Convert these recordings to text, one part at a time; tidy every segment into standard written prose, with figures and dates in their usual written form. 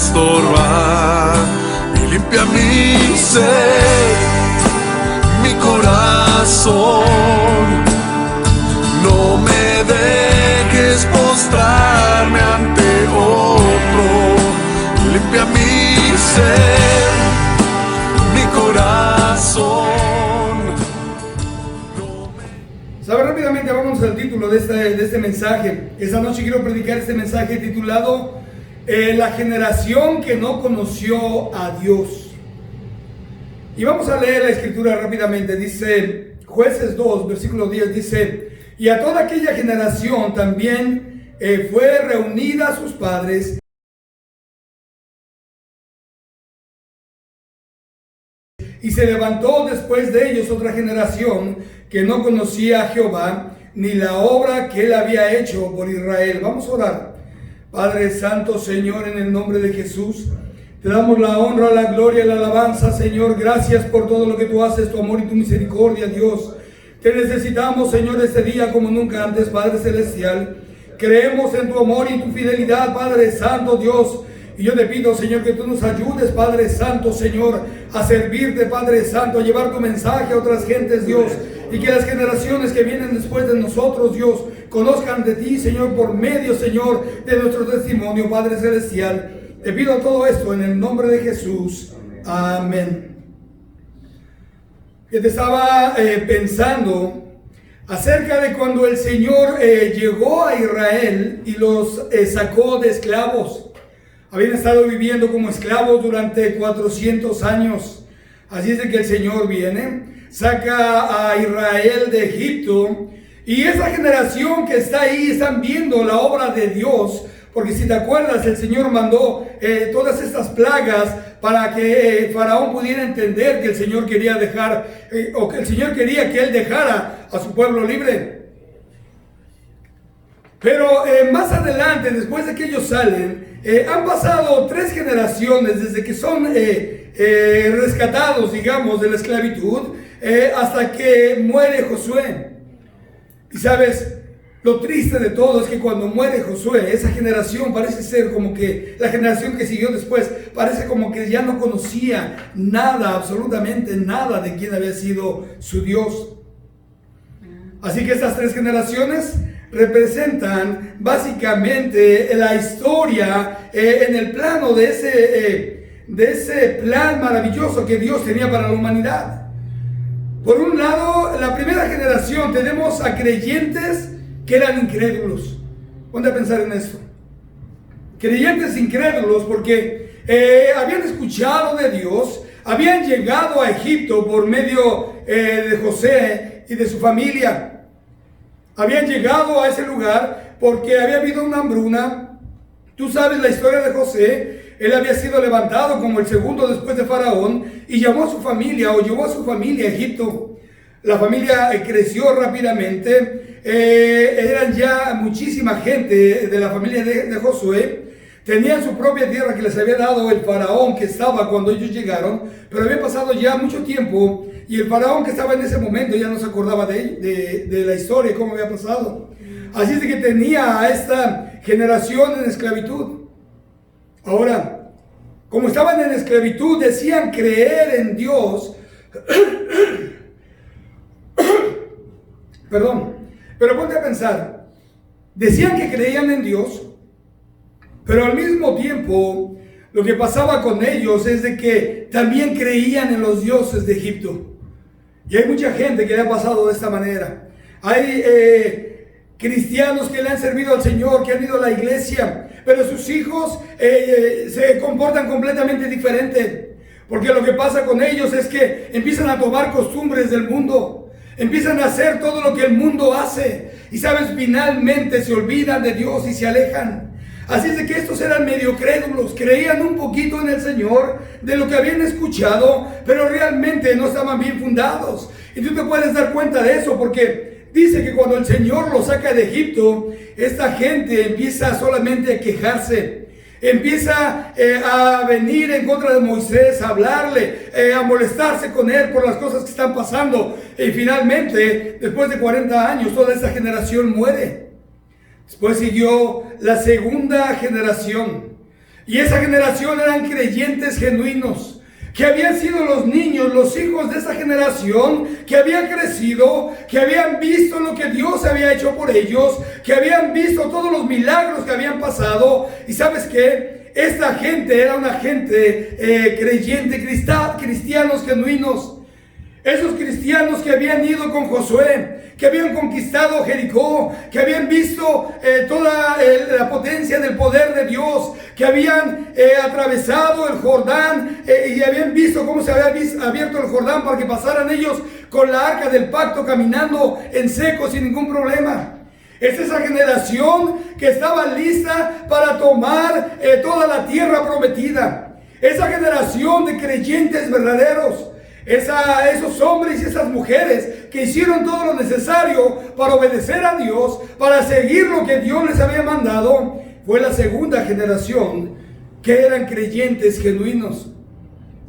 estorbar y limpia mi ser, mi corazón. No me dejes postrarme ante otro, limpia mi ser, mi corazón. ¿Sabe? Rápidamente vamos al título de este mensaje. Esta noche quiero predicar este mensaje titulado La generación que no conoció a Dios. Y vamos a leer la escritura rápidamente. Dice Jueces 2, versículo 10, dice: y a toda aquella generación también fue reunida a sus padres, y se levantó después de ellos otra generación que no conocía a Jehová, ni la obra que él había hecho por Israel. Vamos a orar. Padre Santo, Señor, en el nombre de Jesús, te damos la honra, la gloria y la alabanza, Señor. Gracias por todo lo que tú haces, tu amor y tu misericordia, Dios. Te necesitamos, Señor, este día como nunca antes, Padre Celestial. Creemos en tu amor y tu fidelidad, Padre Santo, Dios. Y yo te pido, Señor, que tú nos ayudes, Padre Santo, Señor, a servirte, Padre Santo, a llevar tu mensaje a otras gentes, Dios. Y que las generaciones que vienen después de nosotros, Dios, conozcan de ti, Señor, por medio, Señor, de nuestro testimonio, Padre Celestial. Te pido todo esto en el nombre de Jesús. Amén. Que te estaba pensando acerca de cuando el Señor llegó a Israel y los sacó de esclavos. Habían estado viviendo como esclavos durante 400 años. Así es de que el Señor viene, saca a Israel de Egipto, y esa generación que está ahí están viendo la obra de Dios. Porque si te acuerdas, el Señor mandó todas estas plagas para que Faraón pudiera entender que el Señor quería dejar, o que el Señor quería que él dejara a su pueblo libre. Pero más adelante, después de que ellos salen, han pasado 3 generaciones desde que son rescatados, digamos, de la esclavitud, hasta que muere Josué. Y sabes, lo triste de todo es que cuando muere Josué, esa generación parece ser como que la generación que siguió después, parece como que ya no conocía nada, absolutamente nada de quién había sido su Dios. Así que estas 3 generaciones representan básicamente la historia en el plano de ese plan maravilloso que Dios tenía para la humanidad. Por un lado, la primera generación tenemos a creyentes que eran incrédulos. Ponte a pensar en esto. Creyentes incrédulos porque habían escuchado de Dios, habían llegado a Egipto por medio de José y de su familia. Habían llegado a ese lugar porque había habido una hambruna. Tú sabes la historia de José. Él había sido levantado como el segundo después de Faraón y llamó a su familia, o llevó a su familia a Egipto. La familia creció rápidamente. Eran ya muchísima gente de la familia de Josué. Tenían su propia tierra que les había dado el faraón que estaba cuando ellos llegaron, pero había pasado ya mucho tiempo y el faraón que estaba en ese momento ya no se acordaba de la historia, cómo había pasado. Así es de que tenía a esta generación en esclavitud. Ahora, como estaban en esclavitud, decían creer en Dios. Perdón, pero ponte a pensar, decían que creían en Dios, pero al mismo tiempo lo que pasaba con ellos es de que también creían en los dioses de Egipto. Y hay mucha gente que le ha pasado de esta manera. Hay cristianos que le han servido al Señor, que han ido a la iglesia, pero sus hijos se comportan completamente diferente. Porque lo que pasa con ellos es que empiezan a tomar costumbres del mundo, empiezan a hacer todo lo que el mundo hace, y sabes, finalmente se olvidan de Dios y se alejan. Así es de que estos eran medio crédulos, creían un poquito en el Señor, de lo que habían escuchado, pero realmente no estaban bien fundados. Y tú te puedes dar cuenta de eso, porque dice que cuando el Señor los saca de Egipto, esta gente empieza solamente a quejarse, empieza a venir en contra de Moisés, a hablarle, a molestarse con él por las cosas que están pasando. Y finalmente, después de 40 años, toda esta generación muere. Después siguió la segunda generación. Y esa generación eran creyentes genuinos, que habían sido los niños, los hijos de esa generación, que habían crecido, que habían visto lo que Dios había hecho por ellos, que habían visto todos los milagros que habían pasado. Y ¿sabes qué? Esta gente era una gente creyente, cristianos genuinos. Esos cristianos que habían ido con Josué, que habían conquistado Jericó, que habían visto toda la potencia del poder de Dios, que habían atravesado el Jordán y habían visto cómo se había abierto el Jordán para que pasaran ellos con la arca del pacto caminando en seco sin ningún problema. Es esa generación que estaba lista para tomar toda la tierra prometida. Esa generación de creyentes verdaderos. Esos hombres y esas mujeres que hicieron todo lo necesario para obedecer a Dios, para seguir lo que Dios les había mandado, fue la segunda generación que eran creyentes genuinos.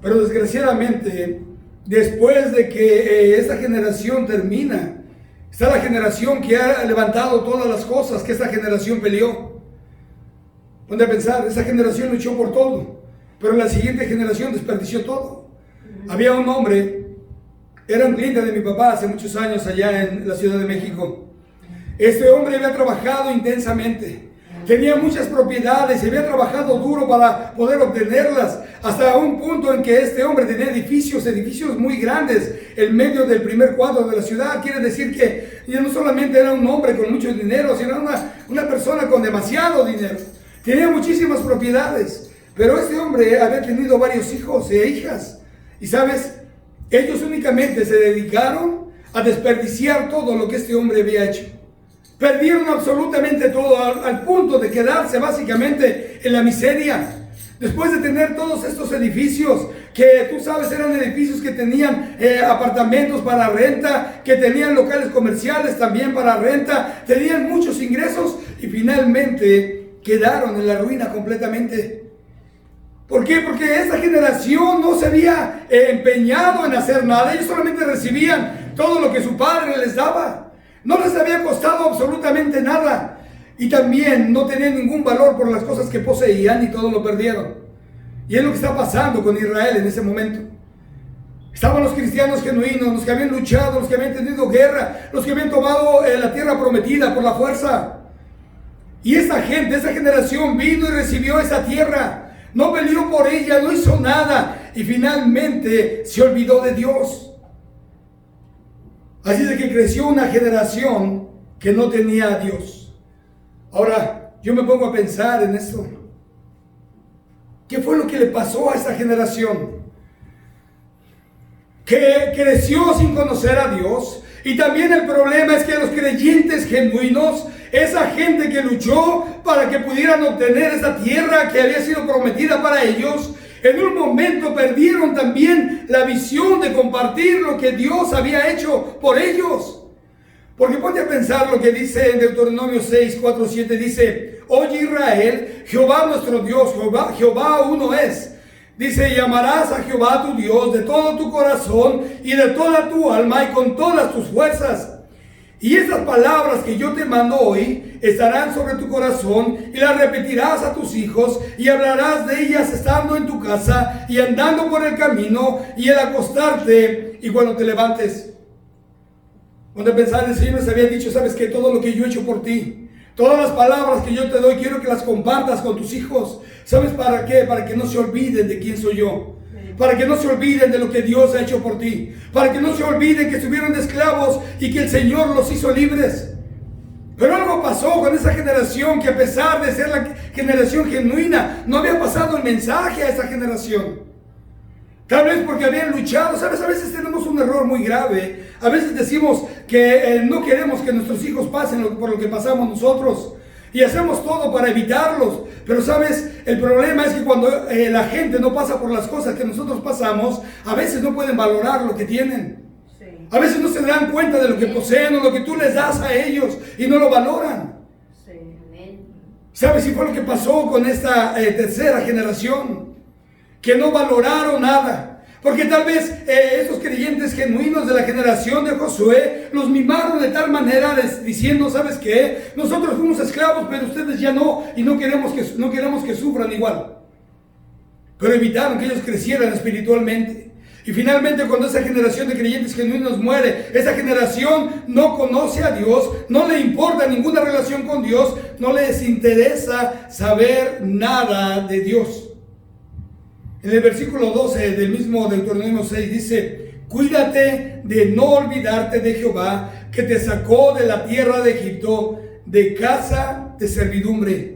Pero desgraciadamente, después de que esta generación termina, está la generación que ha levantado todas las cosas que esta generación peleó. Ponte a pensar, esa generación luchó por todo, pero la siguiente generación desperdició todo. Había un hombre, era un cliente de mi papá hace muchos años allá en la Ciudad de México. Este hombre había trabajado intensamente, tenía muchas propiedades y había trabajado duro para poder obtenerlas, hasta un punto en que este hombre tenía edificios muy grandes en medio del primer cuadro de la ciudad. Quiere decir que ya no solamente era un hombre con mucho dinero, sino una persona con demasiado dinero. Tenía muchísimas propiedades, pero este hombre había tenido varios hijos e hijas. Y sabes, ellos únicamente se dedicaron a desperdiciar todo lo que este hombre había hecho. Perdieron absolutamente todo al punto de quedarse básicamente en la miseria. Después de tener todos estos edificios, que tú sabes eran edificios que tenían apartamentos para renta, que tenían locales comerciales también para renta, tenían muchos ingresos y finalmente quedaron en la ruina completamente. ¿Por qué? Porque esta generación no se había empeñado en hacer nada. Ellos solamente recibían todo lo que su padre les daba. No les había costado absolutamente nada. Y también no tenían ningún valor por las cosas que poseían y todo lo perdieron. Y es lo que está pasando con Israel en ese momento. Estaban los cristianos genuinos, los que habían luchado, los que habían tenido guerra, los que habían tomado la tierra prometida por la fuerza. Y esa gente, esa generación vino y recibió esa tierra. No peleó por ella, no hizo nada y finalmente se olvidó de Dios. Así de que creció una generación que no tenía a Dios. Ahora, yo me pongo a pensar en esto. ¿Qué fue lo que le pasó a esta generación? Que creció sin conocer a Dios. Y también el problema es que los creyentes genuinos, esa gente que luchó para que pudieran obtener esa tierra que había sido prometida para ellos, en un momento perdieron también la visión de compartir lo que Dios había hecho por ellos. Porque ponte a pensar lo que dice en Deuteronomio 6, 4, 7, dice: Oye Israel, Jehová nuestro Dios, Jehová uno es. Dice: llamarás a Jehová tu Dios de todo tu corazón y de toda tu alma y con todas tus fuerzas. Y estas palabras que yo te mando hoy estarán sobre tu corazón y las repetirás a tus hijos y hablarás de ellas estando en tu casa y andando por el camino y al acostarte y cuando te levantes. Cuando pensar, el Señor les había dicho: sabes que todo lo que yo he hecho por ti, todas las palabras que yo te doy, quiero que las compartas con tus hijos. ¿Sabes para qué? Para que no se olviden de quién soy yo. Para que no se olviden de lo que Dios ha hecho por ti. Para que no se olviden que estuvieron de esclavos y que el Señor los hizo libres. Pero algo pasó con esa generación, que a pesar de ser la generación genuina, no había pasado el mensaje a esa generación. Tal vez porque habían luchado. ¿Sabes? A veces tenemos un error muy grave. A veces decimos que no queremos que nuestros hijos pasen por lo que pasamos nosotros. Y hacemos todo para evitarlos. Pero ¿sabes? El problema es que cuando la gente no pasa por las cosas que nosotros pasamos, a veces no pueden valorar lo que tienen. Sí. A veces no se dan cuenta de lo que poseen o lo que tú les das a ellos y no lo valoran. Sí. ¿Sabes? Y fue lo que pasó con esta tercera generación, que no valoraron nada. Porque tal vez esos creyentes genuinos de la generación de Josué los mimaron de tal manera diciendo: ¿sabes qué? Nosotros fuimos esclavos, pero ustedes ya no, y no queremos que sufran igual. pero evitaron que ellos crecieran espiritualmente. Y finalmente, cuando esa generación de creyentes genuinos muere, esa generación no conoce a Dios, no le importa ninguna relación con Dios, no les interesa saber nada de Dios. En el versículo 12 del mismo Deuteronomio 6 dice: cuídate de no olvidarte de Jehová, que te sacó de la tierra de Egipto, de casa de servidumbre.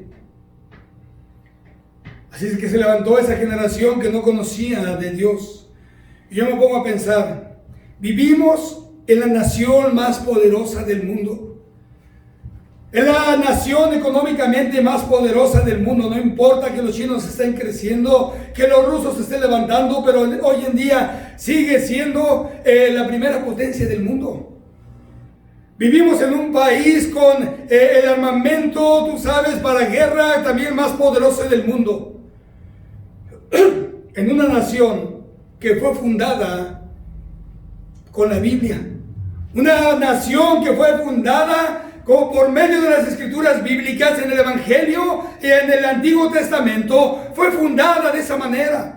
Así es que se levantó esa generación que no conocía de Dios. Y yo me pongo a pensar, vivimos en la nación más poderosa del mundo. En la nación económicamente más poderosa del mundo. No importa que los chinos estén creciendo, que los rusos se estén levantando, pero hoy en día sigue siendo la primera potencia del mundo. Vivimos en un país con el armamento, tú sabes, para guerra también más poderoso del mundo. En una nación que fue fundada con la Biblia. Una nación que fue fundada por medio de las escrituras bíblicas en el Evangelio y en el Antiguo Testamento. Fue fundada de esa manera.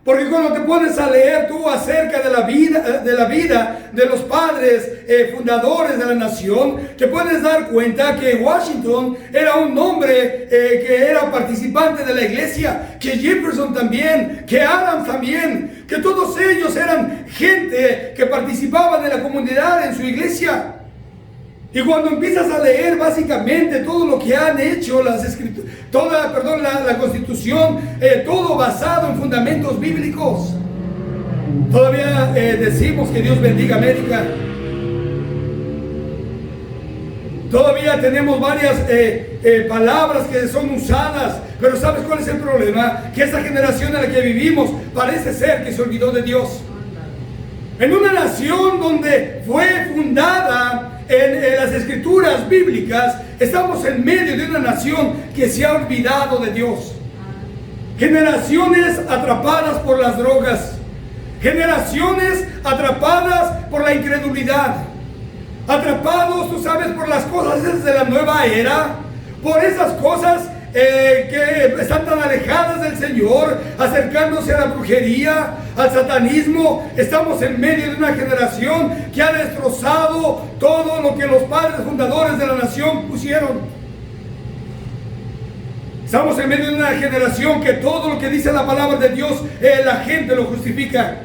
Porque cuando te pones a leer tú acerca de la vida de los padres fundadores de la nación, te puedes dar cuenta que Washington era un hombre que era participante de la iglesia, que Jefferson también, que Adams también, que todos ellos eran gente que participaba de la comunidad en su iglesia. Y cuando empiezas a leer básicamente todo lo que han hecho las escrituras, la Constitución, todo basado en fundamentos bíblicos. Todavía decimos que Dios bendiga América. Todavía tenemos varias palabras que son usadas, pero ¿sabes cuál es el problema? Que esta generación en la que vivimos parece ser que se olvidó de Dios. En una nación donde fue fundada en las escrituras bíblicas, estamos en medio de una nación que se ha olvidado de Dios. Generaciones atrapadas por las drogas, generaciones atrapadas por la incredulidad, atrapados, tú sabes, por las cosas esas de la nueva era, por esas cosas que están tan alejadas del Señor, acercándose a la brujería, al satanismo. Estamos en medio de una generación que ha destrozado todo lo que los padres fundadores de la nación pusieron. Estamos en medio de una generación que todo lo que dice la palabra de Dios, la gente lo justifica.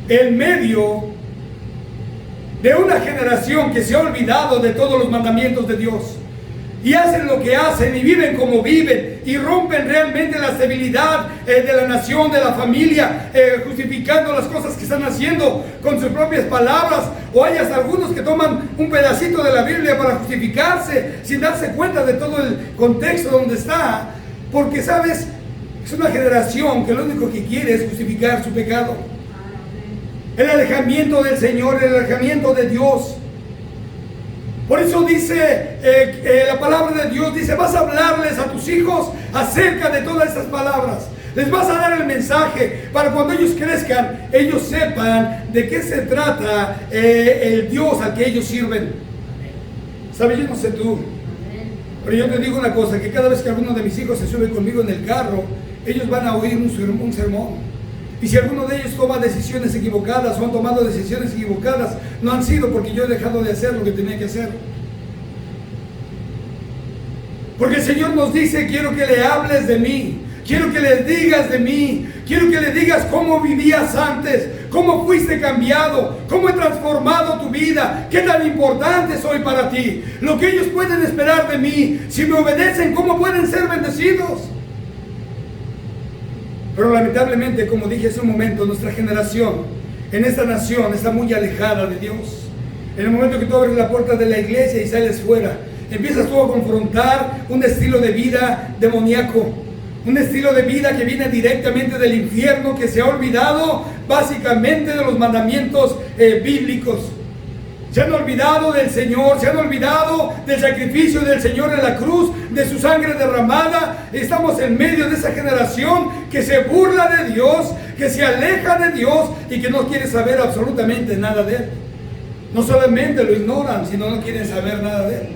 En medio de una generación que se ha olvidado de todos los mandamientos de Dios, y hacen lo que hacen y viven como viven y rompen realmente la estabilidad de la nación, de la familia, justificando las cosas que están haciendo con sus propias palabras. O hay hasta algunos que toman un pedacito de la Biblia para justificarse sin darse cuenta de todo el contexto donde está, porque sabes, es una generación que lo único que quiere es justificar su pecado. El alejamiento del Señor, el alejamiento de Dios. Por eso dice la palabra de Dios, dice: vas a hablarles a tus hijos acerca de todas estas palabras. Les vas a dar el mensaje para cuando ellos crezcan, ellos sepan de qué se trata el Dios al que ellos sirven. ¿Sabes? Yo no sé tú, pero yo te digo una cosa, que cada vez que alguno de mis hijos se sube conmigo en el carro, ellos van a oír un sermón. Y si alguno de ellos toma decisiones equivocadas o han tomado decisiones equivocadas, no han sido porque yo he dejado de hacer lo que tenía que hacer. Porque el Señor nos dice: quiero que le hables de mí, quiero que le digas de mí, quiero que le digas cómo vivías antes, cómo fuiste cambiado, cómo he transformado tu vida, qué tan importante soy para ti, lo que ellos pueden esperar de mí, si me obedecen, cómo pueden ser bendecidos. Pero lamentablemente, como dije hace un momento, nuestra generación en esta nación está muy alejada de Dios. En el momento que tú abres la puerta de la iglesia y sales fuera, empiezas tú a confrontar un estilo de vida demoníaco, un estilo de vida que viene directamente del infierno, que se ha olvidado básicamente de los mandamientos bíblicos. Se han olvidado del Señor, se han olvidado del sacrificio del Señor en la cruz, de su sangre derramada. Estamos en medio de esa generación que se burla de Dios, que se aleja de Dios y que no quiere saber absolutamente nada de Él. No solamente lo ignoran, sino no quieren saber nada de Él.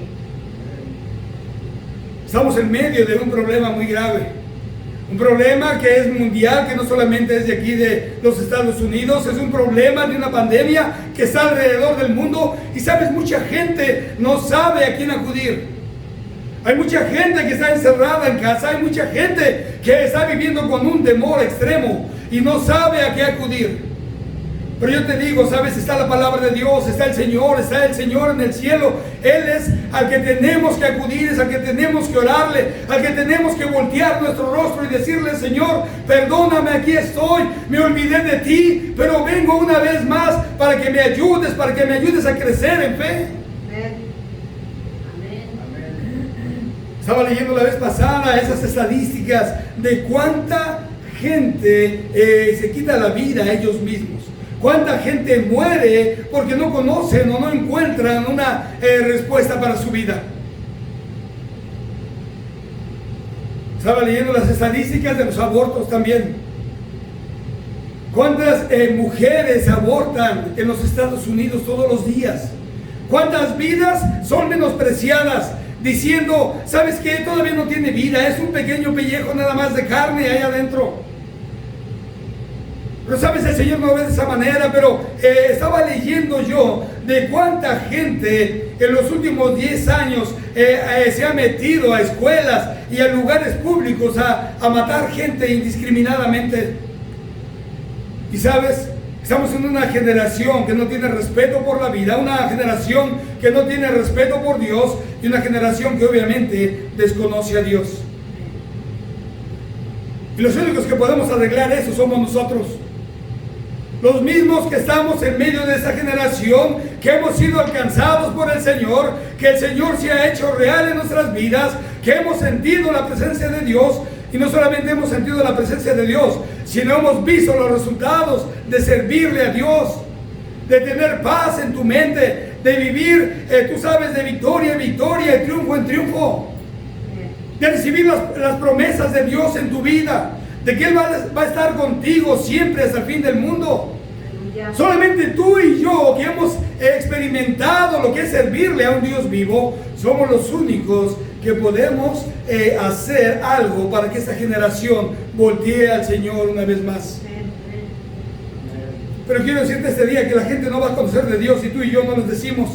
Estamos en medio de un problema muy grave. Un problema que es mundial, que no solamente es de aquí de los Estados Unidos, es un problema de una pandemia que está alrededor del mundo. Y sabes, mucha gente no sabe a quién acudir. Hay mucha gente que está encerrada en casa, hay mucha gente que está viviendo con un temor extremo y no sabe a qué acudir. Pero yo te digo, sabes, está la palabra de Dios, está el Señor en el cielo. Él es al que tenemos que acudir, es al que tenemos que orarle, al que tenemos que voltear nuestro rostro y decirle: Señor, perdóname, aquí estoy, me olvidé de ti, pero vengo una vez más para que me ayudes, a crecer en fe. Estaba leyendo la vez pasada esas estadísticas de cuánta gente se quita la vida a ellos mismos. Cuánta gente muere porque no conocen o no encuentran una respuesta para su vida. Estaba leyendo las estadísticas de los abortos también. ¿Cuántas mujeres abortan en los Estados Unidos todos los días? ¿Cuántas vidas son menospreciadas? Diciendo: ¿sabes qué? Todavía no tiene vida, es un pequeño pellejo nada más de carne ahí adentro. Pero sabes, el Señor no ve de esa manera. Pero estaba leyendo yo de cuánta gente en los últimos 10 años se ha metido a escuelas y a lugares públicos a matar gente indiscriminadamente. Y sabes, estamos en una generación que no tiene respeto por la vida, una generación que no tiene respeto por Dios y una generación que obviamente desconoce a Dios. Y los únicos que podemos arreglar eso somos nosotros. Los mismos que estamos en medio de esa generación, que hemos sido alcanzados por el Señor, que el Señor se ha hecho real en nuestras vidas, que hemos sentido la presencia de Dios. Y no solamente hemos sentido la presencia de Dios, sino hemos visto los resultados de servirle a Dios, de tener paz en tu mente, de vivir, tú sabes, de victoria en victoria, de triunfo en triunfo, de recibir las promesas de Dios en tu vida, de que Él va a estar contigo siempre hasta el fin del mundo. Solamente tú y yo, que hemos experimentado lo que es servirle a un Dios vivo, somos los únicos que podemos hacer algo para que esta generación voltee al Señor una vez más. Pero quiero decirte este día que la gente no va a conocer de Dios si tú y yo no les decimos.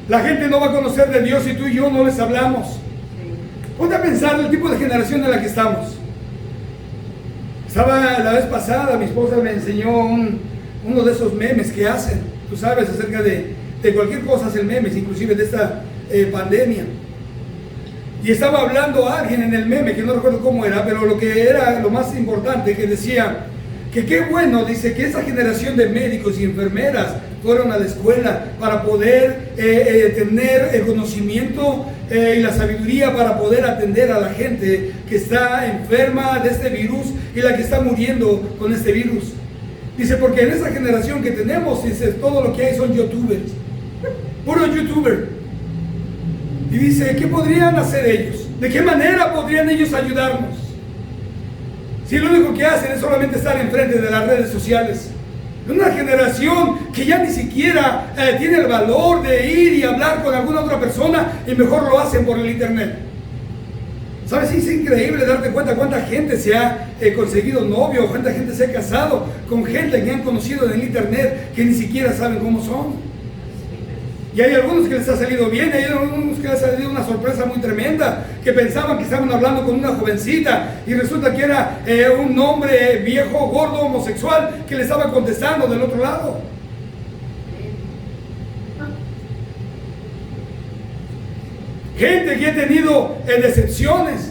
La gente no va a conocer de Dios si tú y yo no les hablamos. Ponte a pensar el tipo de generación en la que estamos. Estaba la vez pasada, mi esposa me enseñó uno de esos memes que hacen, tú sabes, acerca de cualquier cosa hacen memes, inclusive de esta pandemia. Y estaba hablando alguien en el meme, que no recuerdo cómo era, pero lo que era lo más importante, que decía que qué bueno, dice, que esa generación de médicos y enfermeras fueron a la escuela para poder tener el conocimiento y la sabiduría para poder atender a la gente que está enferma de este virus y la que está muriendo con este virus. Dice, porque en esa generación que tenemos, dice, todo lo que hay son youtubers, puros youtubers. Y dice, ¿qué podrían hacer ellos? ¿De qué manera podrían ellos ayudarnos? Si lo único que hacen es solamente estar enfrente de las redes sociales. Una generación que ya ni siquiera tiene el valor de ir y hablar con alguna otra persona y mejor lo hacen por el internet. ¿Sabes? Es increíble darte cuenta cuánta gente se ha conseguido novio, cuánta gente se ha casado con gente que han conocido en el internet que ni siquiera saben cómo son. Y hay algunos que les ha salido bien, hay algunos que les ha salido una sorpresa muy tremenda, que pensaban que estaban hablando con una jovencita y resulta que era un hombre viejo, gordo, homosexual que le estaba contestando del otro lado. Gente que ha tenido decepciones,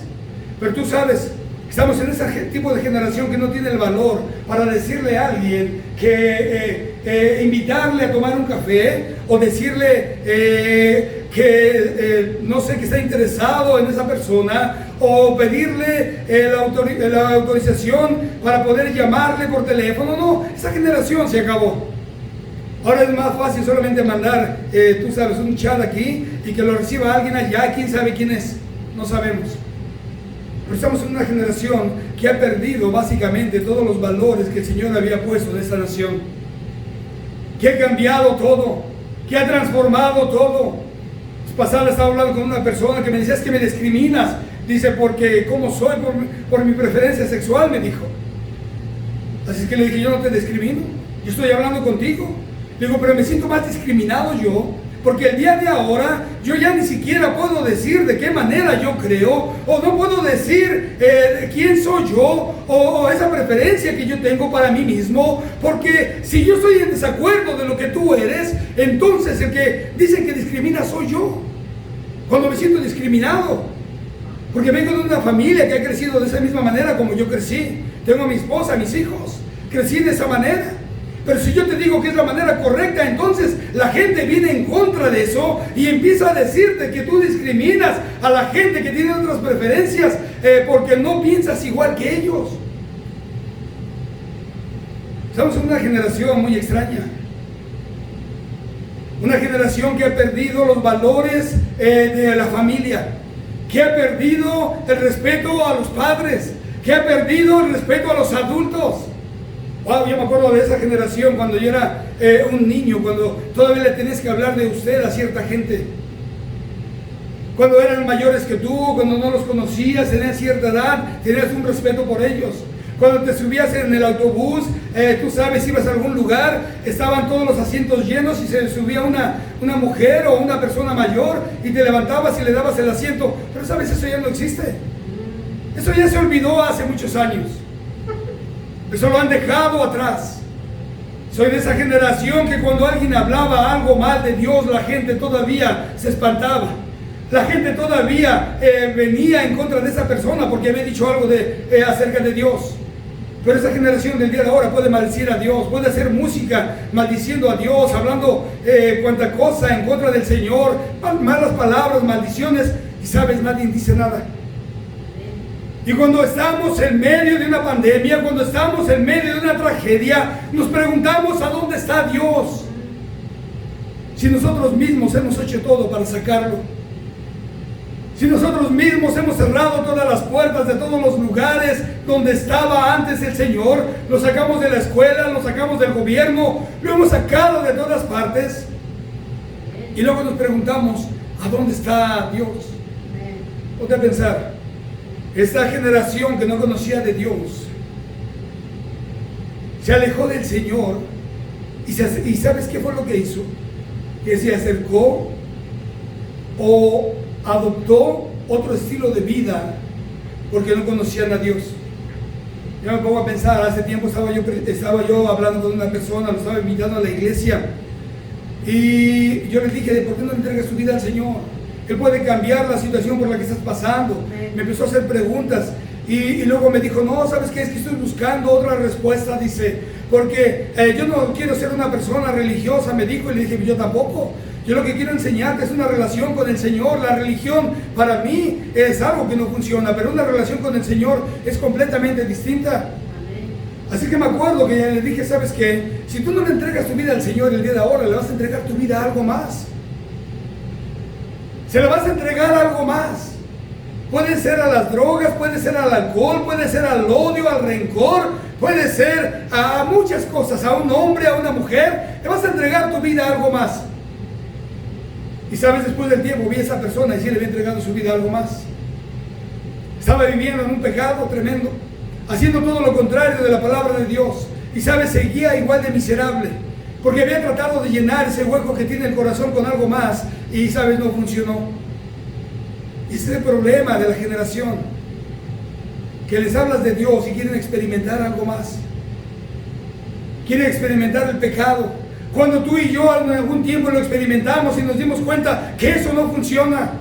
pero tú sabes, estamos en ese tipo de generación que no tiene el valor para decirle a alguien que invitarle a tomar un café o decirle que no sé, que está interesado en esa persona o pedirle la autorización para poder llamarle por teléfono. No, esa generación se acabó. Ahora es más fácil solamente mandar, tú sabes, un chat aquí y que lo reciba alguien allá. ¿Quién sabe quién es? No sabemos. Pero estamos en una generación que ha perdido básicamente todos los valores que el Señor había puesto en esta nación, que ha cambiado todo, que ha transformado todo. Pasada estaba hablando con una persona que me decía, es que me discriminas. Dice, porque como soy, por mi preferencia sexual, me dijo. Así es que le dije, yo no te discrimino, yo estoy hablando contigo. Le digo, pero me siento más discriminado yo, porque el día de ahora yo ya ni siquiera puedo decir de qué manera yo creo, o no puedo decir quién soy yo, o esa preferencia que yo tengo para mí mismo, porque si yo estoy en desacuerdo de lo que tú eres, entonces el que dicen que discrimina soy yo. Cuando me siento discriminado, porque vengo de una familia que ha crecido de esa misma manera como yo crecí. Tengo a mi esposa, a mis hijos, crecí de esa manera. Pero si yo te digo que es la manera correcta, entonces la gente viene en contra de eso y empieza a decirte que tú discriminas a la gente que tiene otras preferencias porque no piensas igual que ellos. Estamos en una generación muy extraña. Una generación que ha perdido los valores de la familia, que ha perdido el respeto a los padres, que ha perdido el respeto a los adultos. Wow, yo me acuerdo de esa generación cuando yo era un niño, cuando todavía le tenías que hablar de usted a cierta gente. Cuando eran mayores que tú, cuando no los conocías, tenías cierta edad, tenías un respeto por ellos. Cuando te subías en el autobús, tú sabes, ibas a algún lugar, estaban todos los asientos llenos y se subía una mujer o una persona mayor y te levantabas y le dabas el asiento. Pero sabes, eso ya no existe. Eso ya se olvidó hace muchos años. Eso lo han dejado atrás. Soy de esa generación que cuando alguien hablaba algo mal de Dios, la gente todavía se espantaba. La gente todavía venía en contra de esa persona porque había dicho algo acerca de Dios. Pero esa generación del día de ahora puede maldecir a Dios, puede hacer música maldiciendo a Dios, hablando cuanta cosa en contra del Señor, malas palabras, maldiciones, y sabes, nadie dice nada. Y cuando estamos en medio de una pandemia, cuando estamos en medio de una tragedia, nos preguntamos a dónde está Dios. Si nosotros mismos hemos hecho todo para sacarlo. Si nosotros mismos hemos cerrado todas las puertas de todos los lugares donde estaba antes el Señor, lo sacamos de la escuela, lo sacamos del gobierno, lo hemos sacado de todas partes. Y luego nos preguntamos, ¿a dónde está Dios? Ponte a pensar, esta generación que no conocía de Dios, se alejó del Señor y ¿sabes qué fue lo que hizo? Que se acercó o adoptó otro estilo de vida porque no conocían a Dios. Yo me pongo a pensar, hace tiempo estaba yo hablando con una persona, lo estaba invitando a la iglesia y yo le dije, ¿por qué no le entregas tu vida al Señor? Él puede cambiar la situación por la que estás pasando. Me empezó a hacer preguntas y luego me dijo, no, ¿sabes qué? Es que estoy buscando otra respuesta, dice, porque yo no quiero ser una persona religiosa, me dijo, y le dije, yo tampoco. Yo lo que quiero enseñarte es una relación con el Señor. La religión para mí es algo que no funciona, pero una relación con el Señor es completamente distinta. Así que me acuerdo que le dije, ¿sabes qué? Si tú no le entregas tu vida al Señor el día de ahora, le vas a entregar tu vida a algo más. Se la vas a entregar a algo más. Puede ser a las drogas, puede ser al alcohol, puede ser al odio, al rencor, puede ser a muchas cosas, a un hombre, a una mujer. Le vas a entregar tu vida a algo más. Y sabes, después del tiempo vi a esa persona y sí le había entregado su vida a algo más. Estaba viviendo en un pecado tremendo, haciendo todo lo contrario de la palabra de Dios. Y sabes, seguía igual de miserable, porque había tratado de llenar ese hueco que tiene el corazón con algo más y sabes, no funcionó. Y ese es el problema de la generación, que les hablas de Dios y quieren experimentar algo más. Quieren experimentar el pecado. Cuando tú y yo en algún tiempo lo experimentamos y nos dimos cuenta que eso no funciona,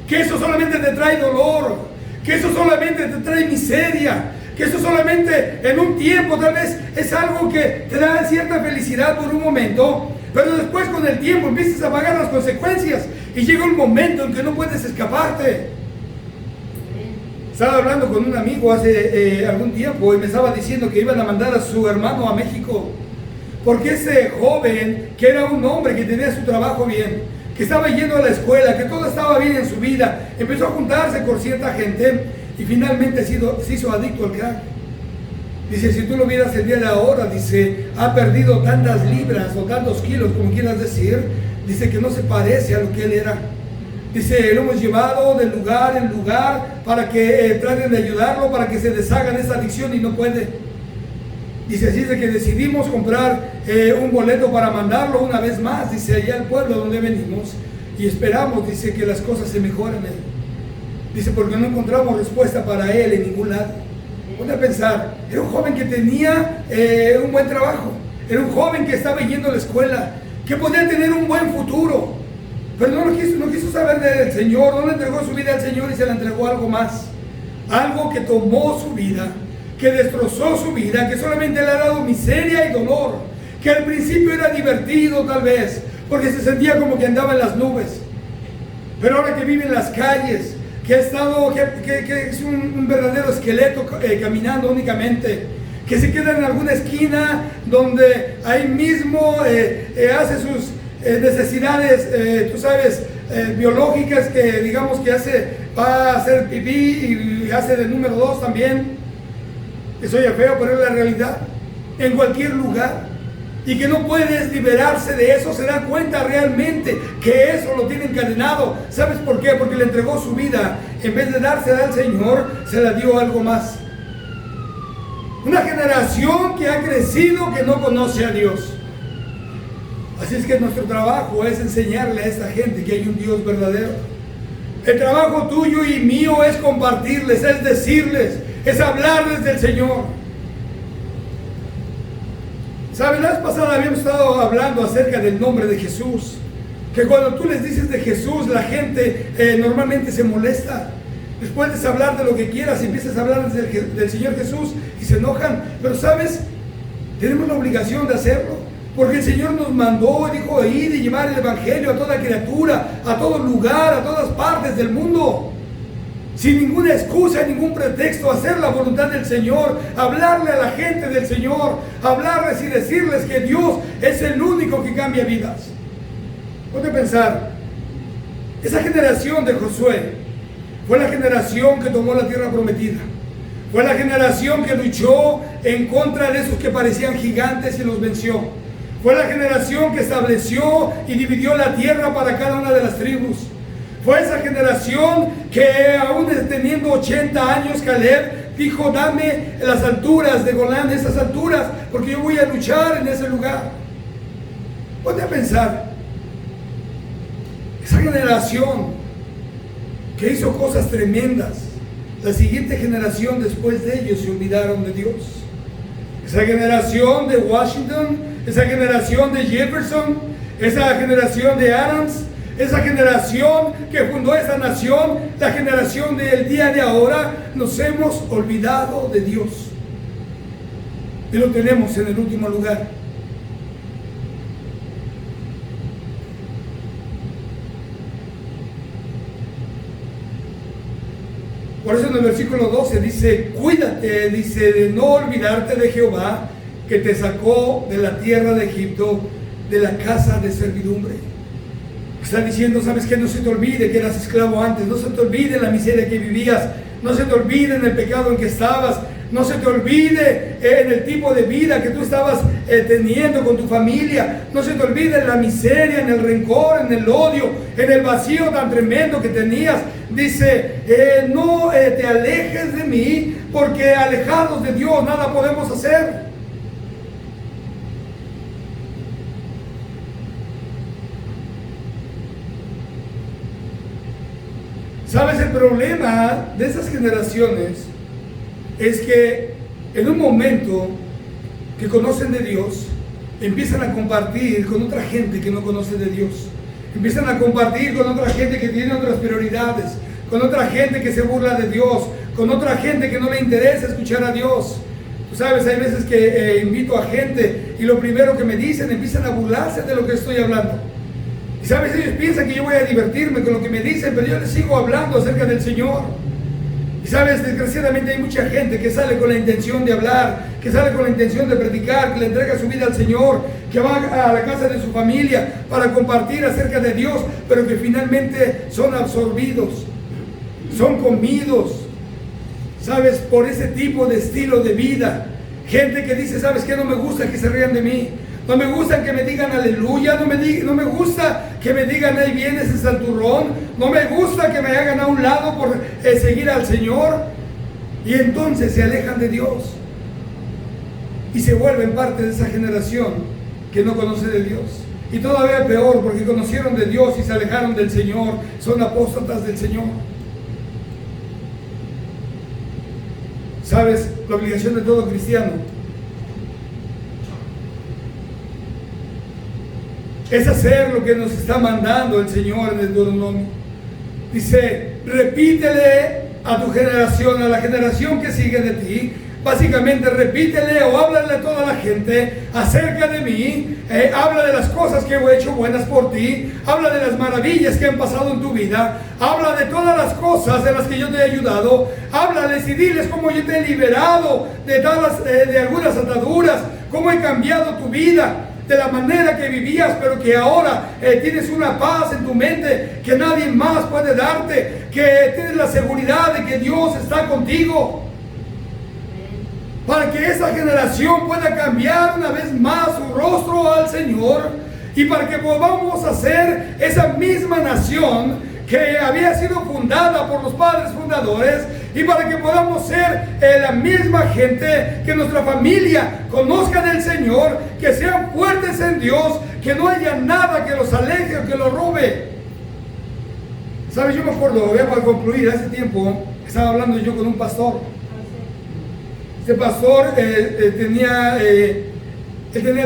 que eso solamente te trae dolor, que eso solamente te trae miseria, que eso solamente en un tiempo tal vez es algo que te da cierta felicidad por un momento, pero después con el tiempo empiezas a pagar las consecuencias y llega un momento en que no puedes escaparte. Estaba hablando con un amigo hace algún tiempo y me estaba diciendo que iban a mandar a su hermano a México. Porque ese joven, que era un hombre que tenía su trabajo bien, que estaba yendo a la escuela, que todo estaba bien en su vida, empezó a juntarse con cierta gente y finalmente se hizo adicto al crack. Dice, si tú lo vieras el día de ahora, dice, ha perdido tantas libras o tantos kilos, como quieras decir, dice que no se parece a lo que él era. Dice, lo hemos llevado de lugar en lugar para que traten de ayudarlo, para que se deshagan de esta adicción y no puede. Dice, así es de que decidimos comprar un boleto para mandarlo una vez más, dice, allá al pueblo donde venimos, y esperamos, dice, que las cosas se mejoren. Dice, porque no encontramos respuesta para él en ningún lado. Ponte a pensar, era un joven que tenía un buen trabajo, era un joven que estaba yendo a la escuela, que podía tener un buen futuro, pero no quiso saber del Señor, no le entregó su vida al Señor y se le entregó algo más, algo que tomó su vida, que destrozó su vida, que solamente le ha dado miseria y dolor, que al principio era divertido tal vez, porque se sentía como que andaba en las nubes, pero ahora que vive en las calles, que es un verdadero esqueleto caminando únicamente, que se queda en alguna esquina donde ahí mismo hace sus necesidades, tú sabes, biológicas, que digamos que va a hacer pipí y hace de número 2 también, que soy feo, pero es la realidad, en cualquier lugar, y que no puedes liberarse de eso, se da cuenta realmente que eso lo tiene encadenado. ¿Sabes por qué? Porque le entregó su vida, en vez de dársela al Señor, se la dio algo más. Una generación que ha crecido, que no conoce a Dios. Así es que nuestro trabajo es enseñarle a esta gente que hay un Dios verdadero. El trabajo tuyo y mío es compartirles, es decirles, es hablarles del Señor. ¿Saben? La vez pasada habíamos estado hablando acerca del nombre de Jesús, que cuando tú les dices de Jesús, la gente normalmente se molesta. Les puedes hablar de lo que quieras y empiezas a hablar del Señor Jesús y se enojan. Pero ¿sabes? Tenemos la obligación de hacerlo, porque el Señor nos mandó, dijo, ir y llevar el Evangelio a toda criatura, a todo lugar, a todas partes del mundo, sin ninguna excusa, ningún pretexto, hacer la voluntad del Señor, hablarle a la gente del Señor, hablarles y decirles que Dios es el único que cambia vidas. Ponte a pensar, esa generación de Josué fue la generación que tomó la tierra prometida, fue la generación que luchó en contra de esos que parecían gigantes y los venció, fue la generación que estableció y dividió la tierra para cada una de las tribus. Fue esa generación que aún teniendo 80 años, Caleb dijo, dame las alturas de Golán, esas alturas, porque yo voy a luchar en ese lugar. Ponte a pensar, esa generación que hizo cosas tremendas, la siguiente generación después de ellos se olvidaron de Dios. Esa generación de Washington, esa generación de Jefferson, esa generación de Adams, esa generación que fundó esta nación, la generación del día de ahora, nos hemos olvidado de Dios. Y lo tenemos en el último lugar. Por eso en el versículo 12 dice, cuídate, dice, de no olvidarte de Jehová, que te sacó de la tierra de Egipto, de la casa de servidumbre. Está diciendo, ¿sabes qué? No se te olvide que eras esclavo antes, no se te olvide la miseria que vivías, no se te olvide en el pecado en que estabas, no se te olvide en el tipo de vida que tú estabas teniendo con tu familia, no se te olvide en la miseria, en el rencor, en el odio, en el vacío tan tremendo que tenías. Dice, no te alejes de mí, porque alejados de Dios nada podemos hacer. ¿Sabes? El problema de esas generaciones es que en un momento que conocen de Dios, empiezan a compartir con otra gente que no conoce de Dios. Empiezan a compartir con otra gente que tiene otras prioridades, con otra gente que se burla de Dios, con otra gente que no le interesa escuchar a Dios. Tú sabes, hay veces que invito a gente y lo primero que me dicen, empiezan a burlarse de lo que estoy hablando. Y sabes, ellos piensan que yo voy a divertirme con lo que me dicen, pero yo les sigo hablando acerca del Señor. Y sabes, desgraciadamente hay mucha gente que sale con la intención de hablar, que sale con la intención de predicar, que le entrega su vida al Señor, que va a la casa de su familia para compartir acerca de Dios, pero que finalmente son absorbidos, son comidos, sabes, por ese tipo de estilo de vida. Gente que dice, ¿sabes qué? No me gusta que se rían de mí. No me gusta que me digan aleluya, no me gusta que me digan ahí viene ese santurrón, no me gusta que me hagan a un lado por seguir al Señor. Y entonces se alejan de Dios y se vuelven parte de esa generación que no conoce de Dios. Y todavía peor, porque conocieron de Dios y se alejaron del Señor, son apóstatas del Señor. ¿Sabes? La obligación de todo cristiano es hacer lo que nos está mandando el Señor en el Deuteronomio. Dice, repítele a tu generación, a la generación que sigue de ti, básicamente repítele o háblale a toda la gente acerca de mí, habla de las cosas que he hecho buenas por ti, habla de las maravillas que han pasado en tu vida, habla de todas las cosas en las que yo te he ayudado, háblales y diles cómo yo te he liberado de algunas ataduras, cómo he cambiado tu vida, de la manera que vivías, pero que ahora tienes una paz en tu mente que nadie más puede darte, que tienes la seguridad de que Dios está contigo, para que esa generación pueda cambiar una vez más su rostro al Señor y para que podamos hacer esa misma nación que había sido fundada por los padres fundadores y para que podamos ser la misma gente, que nuestra familia conozca del Señor, que sean fuertes en Dios, que no haya nada que los aleje o que los robe. ¿Sabes? Yo me acuerdo, para concluir, hace tiempo estaba hablando yo con un pastor. Este pastor tenía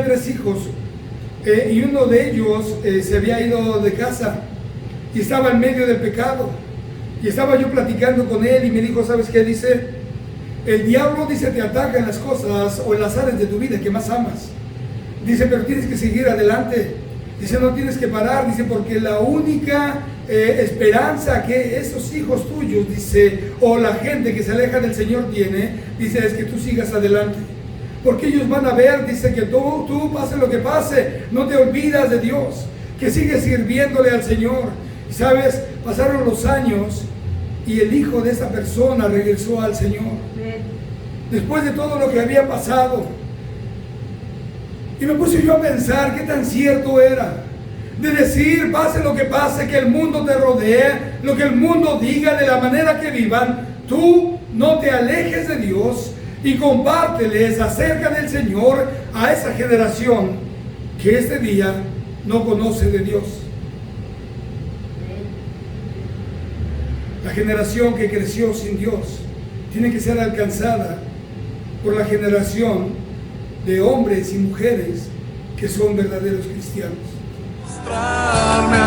3 hijos y uno de ellos se había ido de casa y estaba en medio del pecado. Y estaba yo platicando con él y me dijo, ¿sabes qué? Dice, el diablo, dice, te ataca en las cosas o en las áreas de tu vida que más amas. Dice, pero tienes que seguir adelante. Dice, no tienes que parar. Dice, porque la única esperanza que esos hijos tuyos, dice, o la gente que se aleja del Señor tiene, dice, es que tú sigas adelante. Porque ellos van a ver, dice, que tú pase lo que pase, no te olvidas de Dios, que sigues sirviéndole al Señor. Y sabes, pasaron los años y el hijo de esa persona regresó al Señor. Después de todo lo que había pasado. Y me puse yo a pensar qué tan cierto era. De decir, pase lo que pase, que el mundo te rodee, lo que el mundo diga, de la manera que vivan, tú no te alejes de Dios y compárteles acerca del Señor a esa generación que este día no conoce de Dios. La generación que creció sin Dios tiene que ser alcanzada por la generación de hombres y mujeres que son verdaderos cristianos. Mostrarme